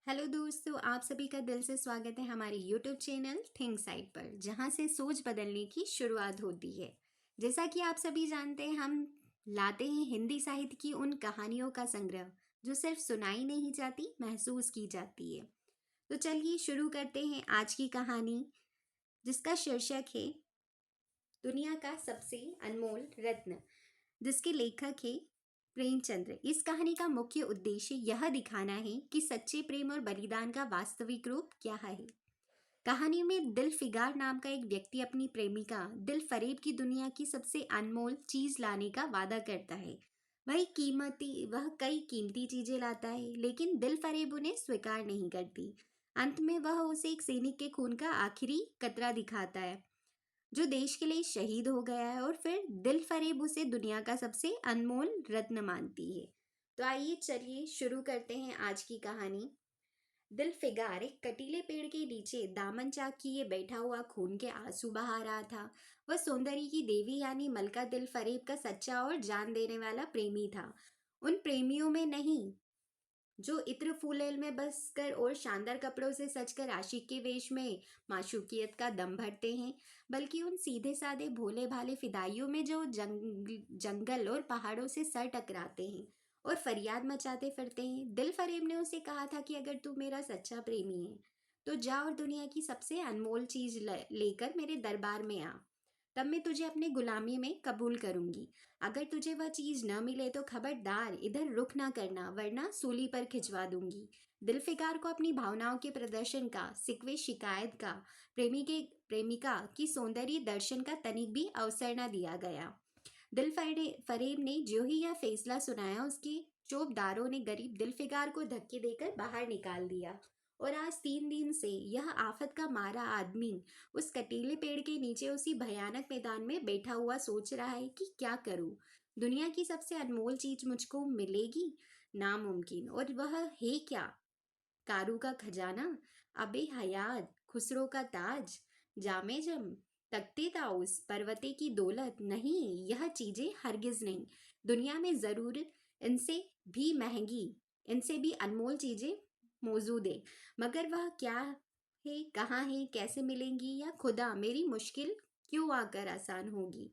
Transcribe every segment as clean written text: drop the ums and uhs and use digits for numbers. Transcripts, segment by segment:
Hello दोस्तों, आप सभी का दिल से स्वागत है हमारे यूट्यूब चैनल थिंक साइड पर, जहां से सोच बदलने की शुरुआत होती है। जैसा कि आप सभी जानते हैं, हम लाते हैं हिंदी साहित्य की उन कहानियों का संग्रह जो सिर्फ सुनाई नहीं जाती, महसूस की जाती है। तो चलिए शुरू करते हैं आज की कहानी, जिसका शीर्षक है दुनिया का सबसे अनमोल रत्न, जिसके लेखक है प्रेमचंद्र। इस कहानी का मुख्य उद्देश्य यह दिखाना है कि सच्चे प्रेम और बलिदान का वास्तविक रूप क्या है। कहानी में दिल फिगार नाम का एक व्यक्ति अपनी प्रेमिका दिल फरेब की दुनिया की सबसे अनमोल चीज लाने का वादा करता है। वह कई कीमती चीजें लाता है, लेकिन दिल फरेब उन्हें स्वीकार नहीं करती। अंत में वह उसे एक सैनिक के खून का आखिरी कतरा दिखाता है, जो देश के लिए शहीद हो गया है, और फिर दिल फरेब उसे दुनिया का सबसे अनमोल रत्न मानती है। तो आइए चलिए शुरू करते हैं आज की कहानी। दिल फिगार एक कटीले पेड़ के नीचे दामन चाक किए बैठा हुआ खून के आंसू बहा रहा था। वह सौंदर्य की देवी यानी मलका दिल फरेब का सच्चा और जान देने वाला प्रेमी था। उन प्रेमियों में नहीं जो इत्र फूलेल में बस कर और शानदार कपड़ों से सजकर आशिक के वेश में माशूकियत का दम भरते हैं, बल्कि उन सीधे साधे भोले भाले फिदाइयों में जो जंगल और पहाड़ों से सर टकराते हैं और फरियाद मचाते फिरते हैं। दिल फरेब ने उसे कहा था कि अगर तू मेरा सच्चा प्रेमी है तो जा और दुनिया की सबसे अनमोल चीज लेकर मेरे दरबार में आ, तब मैं तुझे अपनी गुलामी में कबूल करूंगी। अगर तुझे वह चीज न मिले तो खबरदार इधर रुख ना करना, वरना सूली पर खिंचवा दूंगी। दिलफिकार को अपनी भावनाओं के प्रदर्शन का, सिकवे शिकायत का, प्रेमिका की सौंदर्य दर्शन का तनिक भी अवसर न दिया गया। फरेब ने जो ही यह फैसला सुनाया, उसके चौबदारों ने गरीब दिलफिकार को धक्के देकर बाहर निकाल दिया। और आज 3 दिन से यह आफत का मारा आदमी उस कटीले पेड़ के नीचे उसी भयानक मैदान में बैठा हुआ सोच रहा है कि क्या करूं। दुनिया की सबसे अनमोल चीज मुझको मिलेगी? नामुमकिन। और वह है क्या? कारू का खजाना, अबे हयात, खुसरो का ताज, जामे जम, तख्ते ताउस, पर्वते की दौलत? नहीं, यह चीजें हरगिज नहीं। दुनिया में जरूर इनसे भी महंगी, इनसे भी अनमोल चीजें मौजूद है, मगर वह क्या है, कहाँ है, कैसे मिलेंगी, या खुदा मेरी मुश्किल क्यों आकर आसान होगी।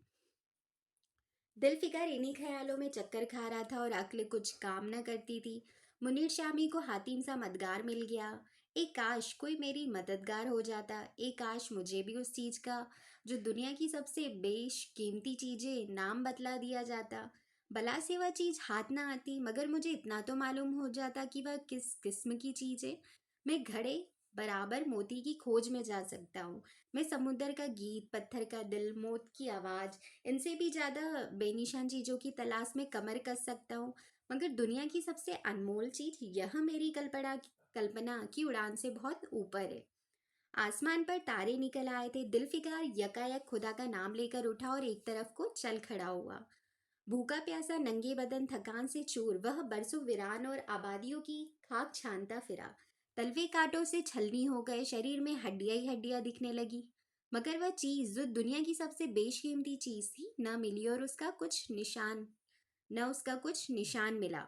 दिलफिकर इन्हीं ख्यालों में चक्कर खा रहा था और अक्ल कुछ काम न करती थी। मुनीर शामी को हातिम सा मददगार मिल गया। एक काश कोई मेरी मददगार हो जाता, एक काश मुझे भी उस चीज का जो दुनिया की सबसे बेशकीमती चीजें नाम बतला दिया जाता। भला से वह चीज हाथ ना आती, मगर मुझे इतना तो मालूम हो जाता कि वह किस किस्म की चीज है। मैं घड़े बराबर मोती की खोज में जा सकता हूँ। मैं समुद्र का गीत, पत्थर का दिल, मौत की आवाज, इनसे भी ज्यादा बेनिशान चीजों की तलाश में कमर कस सकता हूँ। मगर दुनिया की सबसे अनमोल चीज, यह मेरी कल्पना की उड़ान से बहुत ऊपर है। आसमान पर तारे निकल आए थे। दिलफिकार यकायक खुदा का नाम लेकर उठा और एक तरफ को चल खड़ा हुआ। भूखा प्यासा, नंगे बदन, थकान से चूर, वह बरसों वीरान और आबादियों की खाक छानता फिरा। तलवे कांटों से छलनी हो गए, शरीर में हड्डियां ही हड्डियां दिखने लगी। मगर वह चीज जो दुनिया की सबसे बेशकीमती चीज थी, न मिली, और उसका कुछ निशान मिला।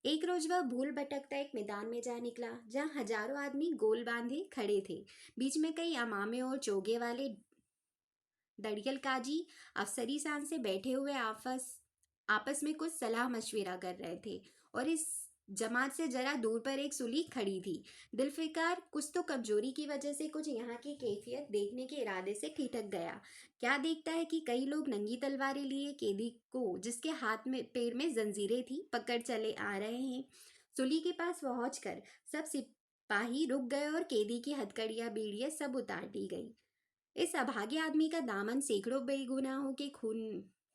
एक रोज वह भूल भटकता एक मैदान में जा निकला, जहाँ हजारों आदमी गोल बांधे खड़े थे। बीच में कई अमामे और चोगे वाले दड़ियल काजी अफसरी सान से बैठे हुए आपस आपस में कुछ सलाह मशविरा कर रहे थे। और इस जमात से जरा दूर पर एक सुली खड़ी थी। दिलफिकार कुछ तो कमजोरी की वजह से कुछ यहाँ की कैफियत देखने के इरादे से ठिठक गया। क्या देखता है कि कई लोग नंगी तलवारें लिए कैदी को, जिसके हाथ में पैर में जंजीरें थी, पकड़ चले आ रहे हैं। सुली के पास पहुंच कर सब सिपाही रुक गए और कैदी की हथकड़ियां, बीड़ियां सब उतार दी गई। इस अभागे आदमी का दामन सैकड़ों बेगुनाहों के खून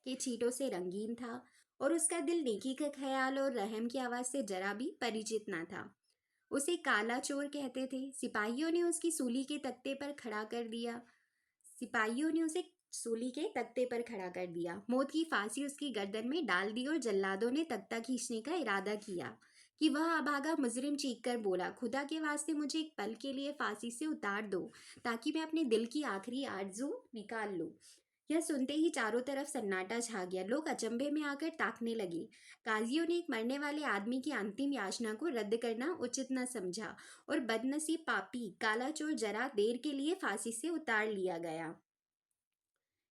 के छींटों से रंगीन था, और उसका दिल नेकी का ख्याल और रहम की आवाज से जरा भी परिचित ना था। उसे काला चोर कहते थे। सिपाहियों ने उसकी सूली के तख्ते पर खड़ा कर दिया। सिपाहियों ने उसे सूली के तख्ते पर खड़ा कर दिया। मौत की फांसी उसकी गर्दन में डाल दी, और जल्लादों ने तख्ता खींचने का इरादा किया कि वह अभागा मुजरिम चीख कर बोला, खुदा के वास्ते मुझे एक पल के लिए फांसी से उतार दो, ताकि मैं अपने दिल की आखिरी आरज़ू निकाल लूं। यह सुनते ही चारों तरफ सन्नाटा छा गया। लोग अचंभे में आकर ताकने लगे। काजियों ने एक मरने वाले आदमी की अंतिम याचना को रद्द करना उचित न समझा और बदनसीब पापी काला चोर जरा देर के लिए फांसी से उतार लिया गया।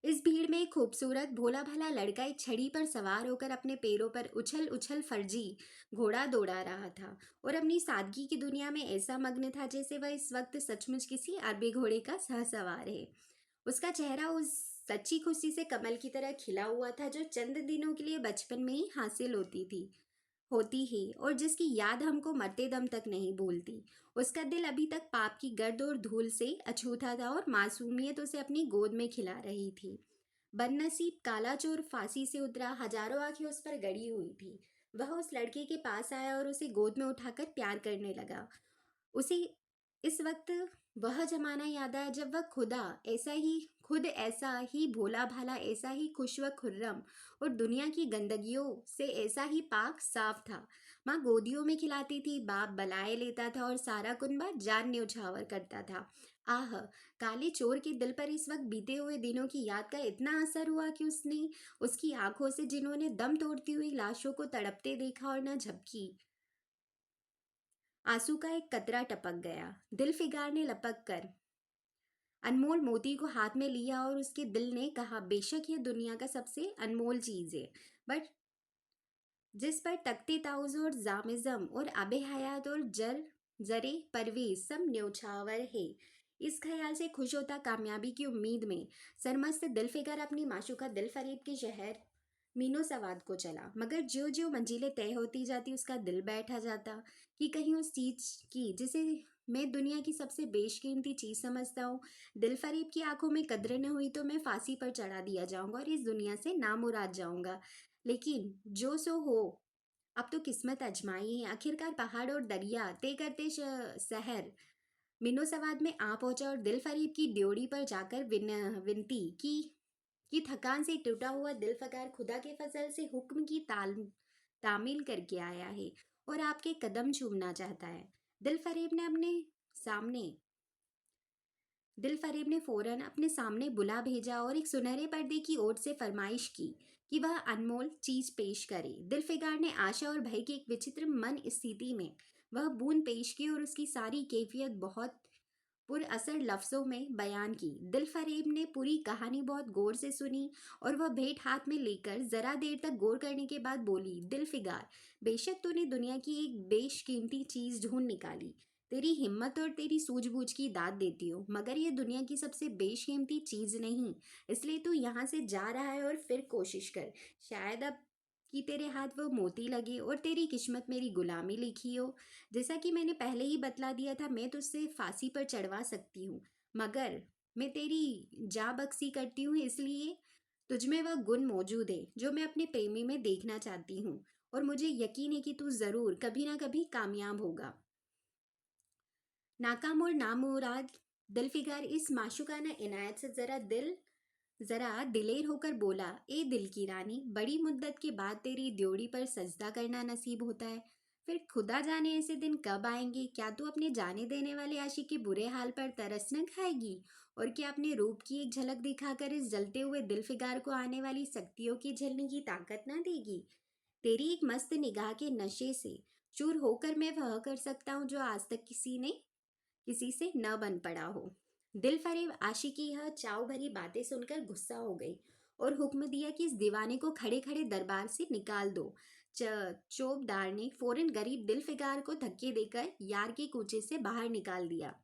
इस भीड़ में एक खूबसूरत भोला भाला लड़का एक छड़ी पर सवार होकर अपने पैरों पर उछल उछल फर्जी घोड़ा दौड़ा रहा था और अपनी सादगी की दुनिया में ऐसा मग्न था जैसे वह इस वक्त सचमुच किसी अरबी घोड़े का सहसवार है। उसका चेहरा उस सच्ची खुशी से कमल की तरह खिला हुआ था जो चंद दिनों के लिए बचपन में ही हासिल होती है और जिसकी याद हमको मरते दम तक नहीं भूलती। उसका दिल अभी तक पाप की गर्द और धूल से अछूता था और मासूमियत उसे अपनी गोद में खिला रही थी। बदनसीब काला चोर फांसी से उतरा, हजारों आंखें उस पर गड़ी हुई थी। वह उस लड़के के पास आया और उसे गोद में उठाकर प्यार करने लगा। उसे इस वक्त वह जमाना याद आया जब वह खुद ऐसा ही भोला भाला, ऐसा ही खुश व खुर्रम और दुनिया की गंदगियों से ऐसा ही पाक साफ था। माँ गोदियों में खिलाती थी, बाप बलाए लेता था और सारा कुनबा जान न्योछावर करता था। आह, काले चोर के दिल पर इस वक्त बीते हुए दिनों की याद का इतना असर हुआ कि उसने उसकी आंखों से जिन्होंने दम तोड़ती हुई लाशों को तड़पते देखा और न झपकी। आंसू का एक कतरा टपक गया। दिल फिगार ने लपक कर अनमोल मोती को हाथ में लिया और उसके दिल ने कहा, बेशक यह दुनिया का सबसे अनमोल चीज है, बट जिस पर तख्ते ताउज और जामिज़म और आबे हयात और जरे परवेज सब न्योछावर है। इस ख्याल से खुश होता कामयाबी की उम्मीद में सरमस्त दिलफिगर अपनी माशूका दिल फरीब के शहर मीनो सवाद को चला। मगर ज्यो ज्यो मंजिलें तय होती जाती उसका दिल बैठा जाता कि कहीं उस चीज की जिसे मैं दुनिया की सबसे बेशकीमती चीज समझता हूँ, दिल फरीब की आंखों में कद्र न हुई तो मैं फांसी पर चढ़ा दिया जाऊंगा और इस दुनिया से नामुराद जाऊंगा। लेकिन जो सो हो, अब तो किस्मत आजमाई है। आखिरकार पहाड़ और दरिया तय करते शहर मिनो सवाद में आ पहुंचा और दिल फरीब की ड्योढ़ी पर जाकर विनती की कि थकान से टूटा हुआ दिल फकार खुदा के फजल से हुक्म की तामील करके आया है और आपके कदम चूमना चाहता है। दिल फरीब ने अपने सामने दिल फरेब ने फौरन अपने सामने बुला भेजा और एक सुनहरे पर्दे की ओर से फरमाइश की कि वह अनमोल चीज पेश करे। दिल फिगार ने आशा और भय की एक विचित्र मन स्थिति में वह बूंद पेश की और उसकी सारी कैफियत बहुत पुरअसर लफ्जों में बयान की। दिल फरेब ने पूरी कहानी बहुत गौर से सुनी और वह भेंट हाथ में लेकर जरा देर तक गौर करने के बाद बोली, दिल फिगार, बेशक तूने दुनिया की एक बेशकीमती चीज ढूंढ निकाली, तेरी हिम्मत और तेरी सूझबूझ की दाद देती हो, मगर यह दुनिया की सबसे बेशकीमती चीज नहीं। इसलिए तू यहाँ से जा रहा है और फिर कोशिश कर, शायद अब कि तेरे हाथ वो मोती लगे और तेरी किस्मत मेरी गुलामी लिखी हो। जैसा कि मैंने पहले ही बतला दिया था, मैं तुझसे फांसी पर चढ़वा सकती हूँ, मगर मैं तेरी जा बख्शी करती हूँ इसलिए तुझमें वह गुण मौजूद है जो मैं अपने प्रेमी में देखना चाहती हूँ और मुझे यकीन है कि तू जरूर कभी ना कभी कामयाब होगा। नाकाम और नामुराद दिलफिगार इस माशुकाना इनायत से जरा दिलेर होकर बोला, ए दिल की रानी, बड़ी मुद्दत के बाद तेरी ड्योढ़ी पर सजदा करना नसीब होता है। फिर खुदा जाने ऐसे दिन कब आएंगे। क्या तू अपने जाने देने वाले आशिक के बुरे हाल पर तरस न खाएगी और क्या अपने रूप की एक झलक दिखाकर इस जलते हुए दिलफिगार को आने वाली सख्तियों की झेलने की ताकत ना देगी। तेरी एक मस्त निगाह के नशे से चूर होकर मैं वह कर सकता हूँ जो आज तक किसी से न बन पड़ा हो। दिल फरेब आशी की यह चाव भरी बातें सुनकर गुस्सा हो गई और हुक्म दिया कि इस दीवाने को खड़े खड़े दरबार से निकाल दो। चौबदार ने फौरन गरीब दिल फिगार को धक्के देकर यार के कूचे से बाहर निकाल दिया।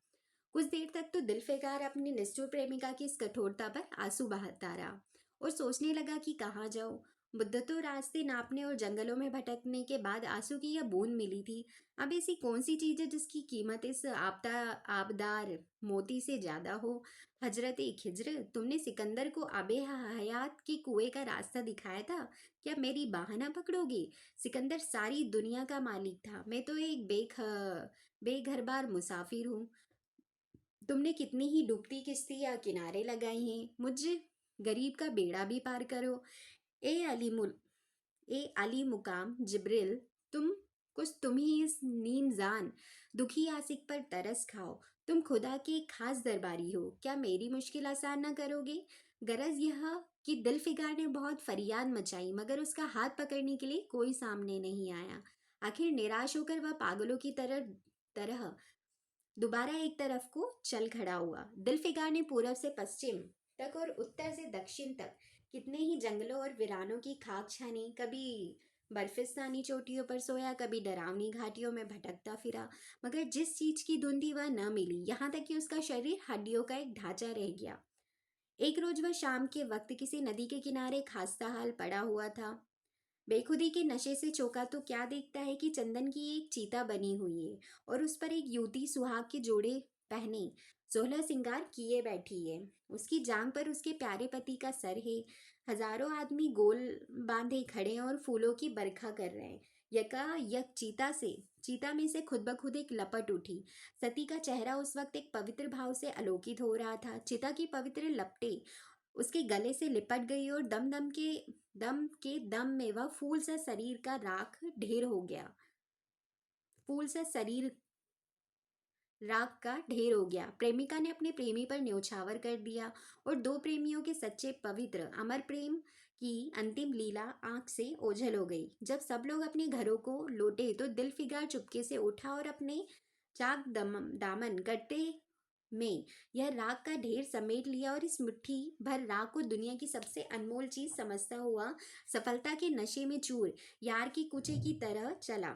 कुछ देर तक तो दिल फिगार अपनी निष्ठुर प्रेमिका की इस कठोरता पर आंसू बहाता रहा और सोचने लगा कि कहाँ जाऊं। मुद्दतों रास्ते नापने और जंगलों में भटकने के बाद आंसू की यह बूंद मिली थी। अब ऐसी कौन सी चीज है जिसकी कीमत इस आबदार मोती से ज्यादा हो। हजरत खिज्र, तुमने सिकंदर को आबे हयात के कुएं का रास्ता दिखाया था, क्या मेरी बाह ना पकड़ोगे। सिकंदर सारी दुनिया का मालिक था, मैं तो एक बेघरबार मुसाफिर हूँ। तुमने कितनी ही डूबती किश्ती या किनारे लगाई हैं, मुझ गरीब का बेड़ा भी पार करो। ए अली मुल ए अली मुकाम जिब्रिल, तुम ही इस नीम जान दुखी आसिक पर तरस खाओ। तुम खुदा के एक खास दरबारी हो, क्या मेरी मुश्किल आसान ना करोगे। गरज यह कि दिलफिगार ने बहुत फरियाद मचाई, मगर उसका हाथ पकड़ने के लिए कोई सामने नहीं आया। आखिर निराश होकर वह पागलों की तरह तरह दोबारा एक तरफ को चल खड़ा हुआ। दिलफिगार ने पूरब से पश्चिम तक और उत्तर से दक्षिण तक कितने ही जंगलों और वीरानों की खाक छानी। कभी बर्फिस्तानी चोटियों पर सोया, कभी डरावनी घाटियों में भटकता फिरा, मगर जिस चीज की धुन थी वह न मिली। यहाँ तक कि उसका शरीर हड्डियों का एक ढांचा रह गया। एक रोज वह शाम के वक्त किसी नदी के किनारे खास्ता हाल पड़ा हुआ था। बेखुदी के नशे से चौंका तो क्या देखता है कि चंदन की एक चीता बनी हुई है और उस पर एक युवती सुहाग के जोड़े पहने सोलह श्रृंगार किए बैठी है। उसकी जांग पर उसके प्यारे पति का सर है। हजारों आदमी गोल बांधे खड़े हैं और फूलों की बरखा कर रहे हैं। यकायक चीता में से खुद ब खुद एक लपट उठी। सती का चेहरा उस वक्त एक पवित्र भाव से आलोकित हो रहा था। चिता की पवित्र लपटें उसके गले से लिपट गई और दम में वह फूल सा शरीर का राख ढेर हो गया। फूल सा शरीर राख का ढेर हो गया। प्रेमिका ने अपने प्रेमी पर न्योछावर कर दिया और दो प्रेमियों के सच्चे पवित्र अमर प्रेम की अंतिम लीला आंख से ओझल हो गई। जब सब लोग अपने घरों को लौटे तो दिलफिगार चुपके से उठा और अपने दामन करते में यह राख का ढेर समेट लिया और इस मुट्ठी भर राख को दुनिया की सबसे अनमोल चीज समझता हुआ सफलता के नशे में चूर यार की कुचे की तरह चला।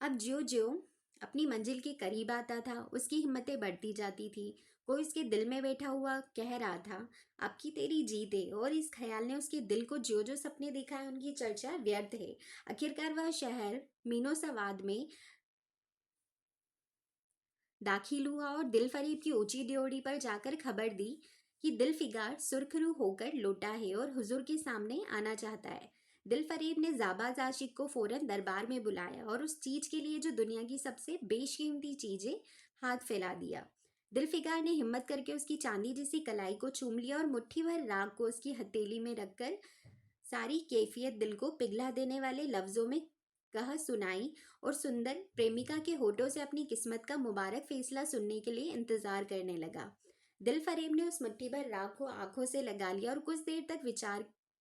अब ज्यो ज्यो अपनी मंजिल के करीब आता था, उसकी हिम्मतें बढ़ती जाती थी। कोई उसके दिल में बैठा हुआ कह रहा था, अब की तेरी जीत है। और इस ख्याल ने उसके दिल को जो जो सपने देखा है उनकी चर्चा व्यर्थ है। आखिरकार वह शहर मीनो सवाद में दाखिल हुआ और दिल फरीब की ऊंची ड्योढ़ी पर जाकर खबर दी कि दिलफिगार सुर्खरू होकर लौटा है और हुजूर के सामने आना चाहता है। दिल फरीब ने जाबाज आशिक को फौरन दरबार में बुलाया और उस चीज के लिए जो दुनिया की सबसे बेशकीमती चीज है हाथ फैला दिया। दिलफिगार ने हिम्मत करके उसकी चांदी जैसी कलाई को चूम लिया और मुट्ठी भर राग को उसकी हथेली में रखकर सारी कैफियत दिल को पिघला देने वाले लफ्जों में कह सुनाई और सुंदर प्रेमिका के होठों से अपनी किस्मत का मुबारक फैसला सुनने के लिए इंतजार करने लगा। दिल फरेब ने उस मुट्ठी भर राख को आंखों से लगा लिया और कुछ देर तक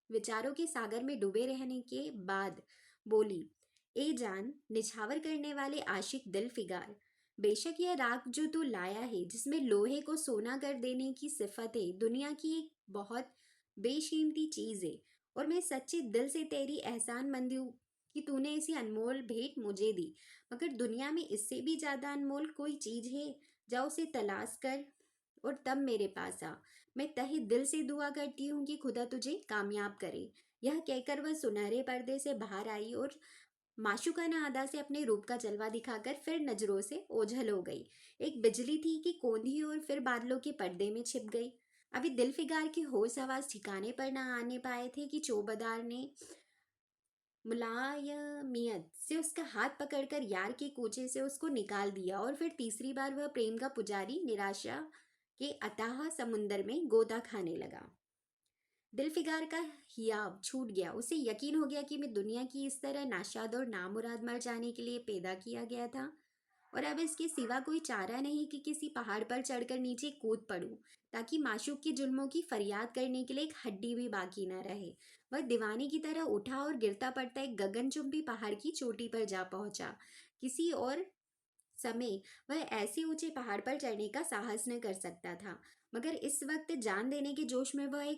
विचारों के सागर में डूबे रहने के बाद बोली, ए जान निछावर करने वाले आशिक दिल फिगार, बेशक यह राख जो तू लाया है जिसमें लोहे को सोना कर देने की सिफत है, दुनिया की एक बहुत बेशकीमती चीज है। और मैं सच्चे दिल से तेरी एहसानमंदी हूँ कि तूने ऐसी अनमोल भेंट मुझे दी। मगर दुनिया में इससे भी ज्यादा अनमोल कोई चीज है? जा उसे तलाश कर और तब मेरे पास आ। मैं तहे दिल से दुआ करती हूँ कि खुदा तुझे कामयाब करे। यह कहकर वह सुनहरे पर्दे से बाहर आई और माशुकाना अदा से अपने रूप का जलवा दिखाकर फिर नजरों से ओझल हो गई। एक बिजली थी कि कौंधी और फिर बादलों के पर्दे में छिप गई। अभी दिलफिगार की होश आवाज ठिकाने पर न आने पाए थे कि चौबदार ने मुलायमियत से उसका हाथ पकड़कर यार के कूचे से उसको निकाल दिया और फिर तीसरी बार वह प्रेम का पुजारी निराशा के अथाह समुंदर में गोता खाने लगा। दिलफिगार का हियाव छूट गया। उसे यकीन हो गया कि मैं दुनिया की इस तरह नाशाद और नामुराद मर जाने के लिए पैदा किया गया था और अब इसके सिवा कोई चारा नहीं कि किसी पहाड़ पर चढ़कर नीचे कूद पड़ूं ताकि माशूक की जुल्मों की फरियाद करने के लिए एक हड्डी भी बाकी न रहे। वह दीवाने की तरह उठा और गिरता पड़ता एक गगनचुंबी पहाड़ की चोटी पर जा पहुंचा। किसी और समय वह ऐसे ऊंचे पहाड़ पर चढ़ने का साहस न कर सकता था, मगर इस वक्त जान देने के जोश में वह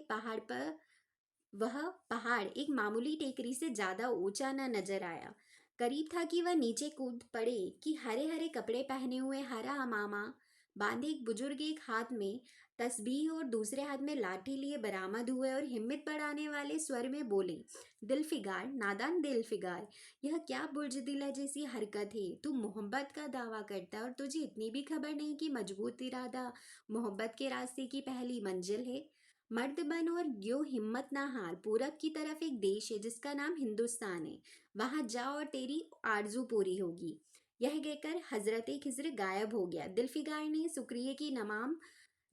पहाड़ एक मामूली टेकरी से ज्यादा ऊंचा न नजर आया। करीब था कि वह नीचे कूद पड़े कि हरे हरे कपड़े पहने हुए हरा अमामा बांधे एक बुजुर्ग एक हाथ में तस्बीह और दूसरे हाथ में लाठी लिए बरामद हुए और हिम्मत बढ़ाने वाले स्वर में बोले, दिलफिगार नादान दिलफिगार, यह क्या बुर्जदिला जैसी हरकत है? तू मोहब्बत का दावा करता है और तुझे इतनी भी खबर नहीं कि मजबूत इरादा मोहब्बत के रास्ते की पहली मंजिल है। मर्द बन और यो हिम्मत ना हार। पूरब की तरफ एक देश है जिसका नाम हिंदुस्तान है, वहां जा और तेरी आरजू पूरी होगी। यह कहकर हजरत खिज्र गायब हो गया। दिलफिगार ने शुक्रिया की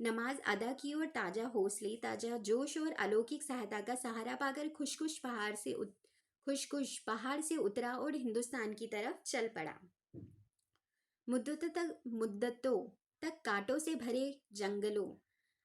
नमाज अदा की और ताजा जोश और अलौकिक सहायता का सहारा पाकर खुश पहाड़ से उतरा और हिंदुस्तान की तरफ चल पड़ा। मुद्दतों तक कांटों से भरे जंगलों,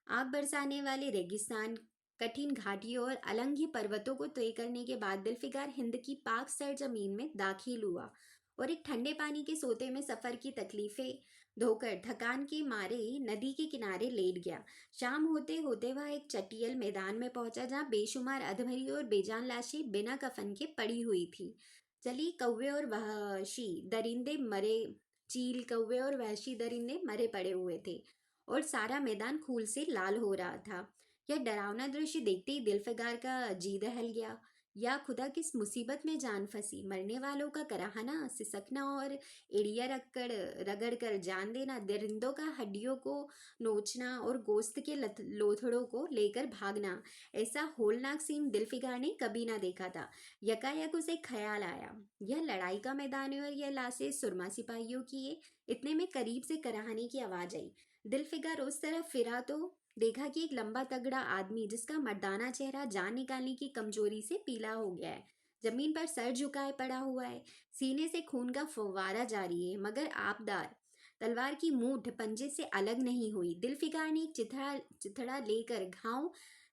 आग बरसाने वाले रेगिस्तान, कठिन घाटियों और अलंघी पर्वतों को तय करने के बाद दिलफिकार हिंद की पाक सरजमीन में दाखिल हुआ और एक ठंडे पानी के सोते में सफर की तकलीफें धोकर थकान के मारे नदी के किनारे लेट गया। शाम होते होते वह एक चटियल मैदान में पहुंचा जहां बेशुमार अधमरी और बेजान लाशें बिना कफन के पड़ी हुई थी। चली कौवे और वहशी दरिंदे मरे चील कौवे और वहशी दरिंदे मरे पड़े हुए थे और सारा मैदान खून से लाल हो रहा था। यह डरावना दृश्य देखते ही दिलफिकार का जी दहल गया। या खुदा, किस मुसीबत में जान फंसी। मरने वालों का कराहना, सिसकना और एड़िया रगड़ कर जान देना, दरिंदों का हड्डियों को नोचना और गोश्त के लोथड़ों को लेकर भागना, ऐसा होलनाक सीन दिलफिकार ने कभी ना देखा था। यकायक उसे ख्याल आया, यह लड़ाई का मैदान है और यह लाशें सुरमा सिपाहियों की है। इतने में करीब से कराहने की आवाज आई। दिलफिकार उस तरफ फिरा तो देखा कि एक लंबा तगड़ा आदमी, जिसका मर्दाना चेहरा जान निकालने की कमजोरी से पीला हो गया है, जमीन पर सर झुकाए पड़ा हुआ है। सीने से खून का फव्वारा जारी है, मगर आपदार तलवार की मूठ पंजे से अलग नहीं हुई। दिलफिकार ने एक चिथड़ा लेकर घाव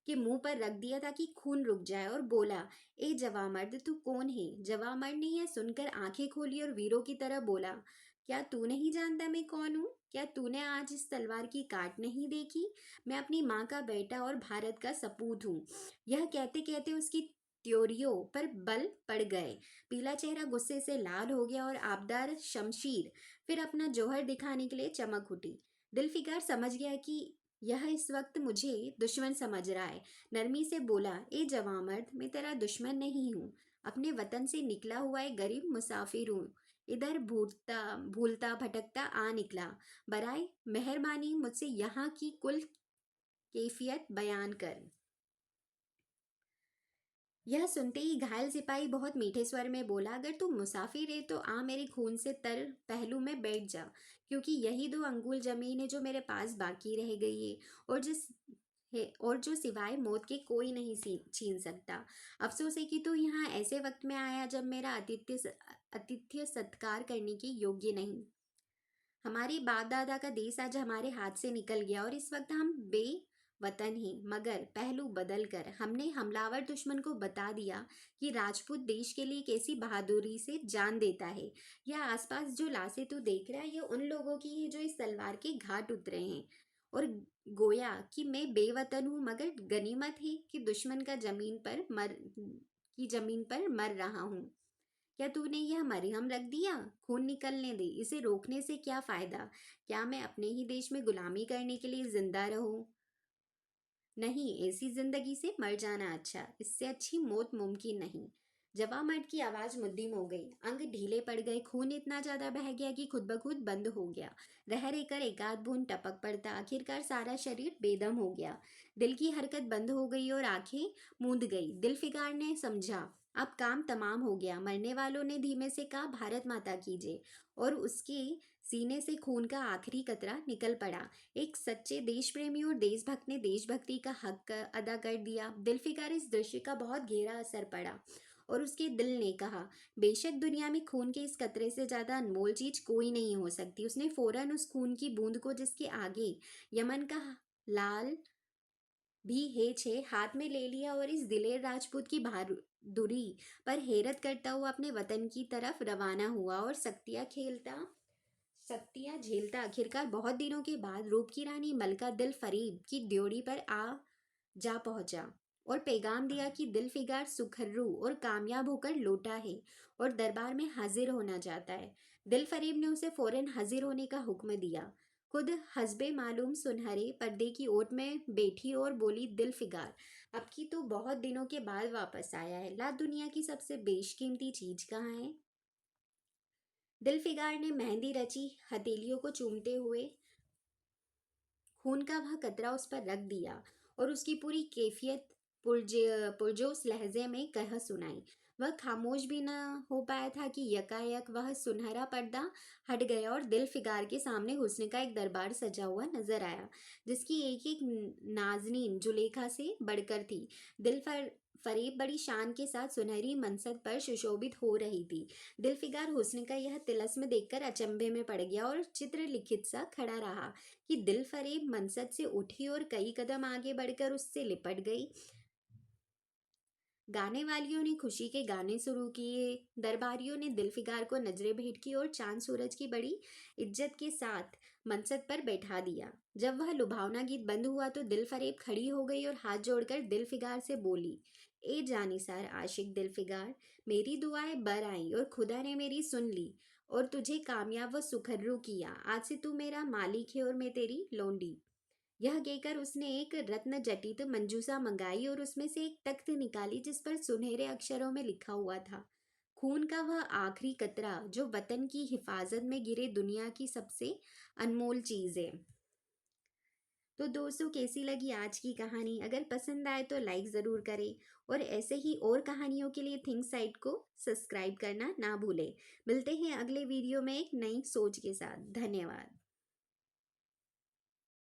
के मुंह पर रख दिया ताकि खून रुक जाए और बोला, ए जवामर्द, तू कौन है? जवामर्द ने यह सुनकर आंखें खोली और वीरों की तरह बोला, क्या तू नहीं जानता मैं कौन हूँ? क्या तूने आज इस तलवार की काट नहीं देखी? मैं अपनी माँ का बेटा और भारत का सपूत हूँ। यह कहते कहते उसकी त्योरियों पर बल पड़ गए। पीला चेहरा गुस्से से लाल हो गया और आबदार शमशीर फिर अपना जौहर दिखाने के लिए चमक उठी। दिलफिकार समझ गया कि यह इस वक्त मुझे दुश्मन समझ रहा है। नरमी से बोला, ए जवामर्द, मैं तेरा दुश्मन नहीं हूँ। अपने वतन से निकला हुआ एक गरीब मुसाफिर हूँ। इधर भूलता भूलता भटकता आ निकला। बराए मेहरबानी मुझसे यहाँ की कुल कैफियत बयान कर। यह सुनते ही घायल सिपाही बहुत मीठे स्वर में बोला, अगर तू मुसाफिर है तो आ मेरे खून से तर पहलू में बैठ जा, क्योंकि यही 2 अंगुल जमीन है जो मेरे पास बाकी रह गई है और जो सिवाय मौत के कोई नहीं छीन सकता। अफसोस है कि तू यहाँ ऐसे वक्त में आया जब मेरा आतिथ्य सत्कार करने के योग्य नहीं। हमारे बाप दादा का देश आज हमारे हाथ से निकल गया और इस वक्त हम बेवतन हैं, मगर पहलू बदल कर हमने हमलावर दुश्मन को बता दिया कि राजपूत देश के लिए कैसी बहादुरी से जान देता है। यह आसपास जो लाशें तू देख रहा है, ये उन लोगों की है जो इस तलवार के घाट उतरे हैं। और गोया कि मैं बेवतन हूँ, मगर गनीमत है कि दुश्मन का जमीन पर मर रहा हूँ। क्या तूने यह मरहम रख दिया? खून निकलने दे, इसे रोकने से क्या फायदा? क्या मैं अपने ही देश में गुलामी करने के लिए जिंदा रहूं? नहीं, ऐसी जिंदगी से मर जाना अच्छा, इससे अच्छी मौत मुमकिन नहीं। जवामर्द की आवाज मुद्दिम हो गई, अंग ढीले पड़ गए, खून इतना ज्यादा बह गया कि खुद ब खुद बंद हो गया। रह रहकर एकाध बूंद टपक पड़ता, आखिरकार सारा शरीर बेदम हो गया। दिल की हरकत बंद हो गई और आंखें मूंद गई। दिलफिकार ने समझा, अब काम तमाम हो गया। मरने वालों ने धीमे से कहा, भारत माता की जय, और उसके सीने से खून का आखिरी कतरा निकल पड़ा। एक सच्चे देश प्रेमी और देशभक्त ने देशभक्ति का हक अदा कर दिया। दिलफिकार इस दृश्य का बहुत गहरा असर पड़ा और उसके दिल ने कहा, बेशक दुनिया में खून के इस कतरे से ज्यादा अनमोल चीज कोई नहीं हो सकती। उसने फौरन उस खून की बूंद को, जिसके आगे यमन का लाल भी हेच है, हाथ में ले लिया और इस दिलेर राजपूत की बहादुरी पर हैरत करता हुआ अपने वतन की तरफ रवाना हुआ और सत्तियां झेलता आखिरकार बहुत दिनों के बाद रूप की रानी मलका दिल फरीब की ड्योढ़ी पर जा पहुंचा और पैगाम दिया कि दिल फिगार सुखर्रू और कामयाब होकर लौटा है और दरबार में हाजिर होना चाहता है। दिल फरीब ने उसे फौरन हाजिर होने का हुक्म दिया। खुद हस्बे मालूम सुनहरे पर्दे की ओट में बैठी और बोली, दिल फिगार, अब की तो बहुत दिनों के बाद वापस आया है। ला, दुनिया की सबसे बेशकीमती चीज कहाँ है? दिलफिगार ने मेहंदी रची हथेलियों को चूमते हुए खून का वह कतरा उस पर रख दिया और उसकी पूरी कैफियत पुरजोश लहजे में कह सुनाई। वह खामोश भी न हो पाया था कि यकायक वह सुनहरा पर्दा हट गया और दिल फिगार के सामने हुस्न का एक दरबार सजा हुआ नजर आया, जिसकी एक एक नाजनीन जुलेखा से बढ़कर थी। दिल फरेब बड़ी शान के साथ सुनहरी मनसद पर सुशोभित हो रही थी। दिलफिगार हुस्न का यह तिलस्म देखकर अचंभे में पड़ गया और चित्र लिखित सा खड़ा रहा कि दिल फरेब मनसद से उठी और कई कदम आगे बढ़कर उससे लिपट गई। गाने वालियों ने खुशी के गाने शुरू किए, दरबारियों ने दिलफिगार को नजरें भेंट की और चांद सूरज की बड़ी इज्जत के साथ मनसद पर बैठा दिया। जब वह लुभावना गीत बंद हुआ तो दिलफरेब खड़ी हो गई और हाथ जोड़कर दिलफिगार से बोली, ए जानिसार आशिक दिलफिगार, मेरी दुआएं बर आई और खुदा ने मेरी सुन ली और तुझे कामयाब व सुखर्रू किया। आज से तू मेरा मालिक है और मैं तेरी लौंडी। यह कहकर उसने एक रत्न जटित मंजूसा मंगाई और उसमें से एक तख्त निकाली जिस पर सुनहरे अक्षरों में लिखा हुआ था, खून का वह आखिरी कतरा जो वतन की हिफाजत में गिरे दुनिया की सबसे अनमोल चीज है। तो दोस्तों, कैसी लगी आज की कहानी? अगर पसंद आए तो लाइक ज़रूर करें और ऐसे ही और कहानियों के लिए थिंक साइट को सब्सक्राइब करना ना भूलें। मिलते हैं अगले वीडियो में एक नई सोच के साथ। धन्यवाद।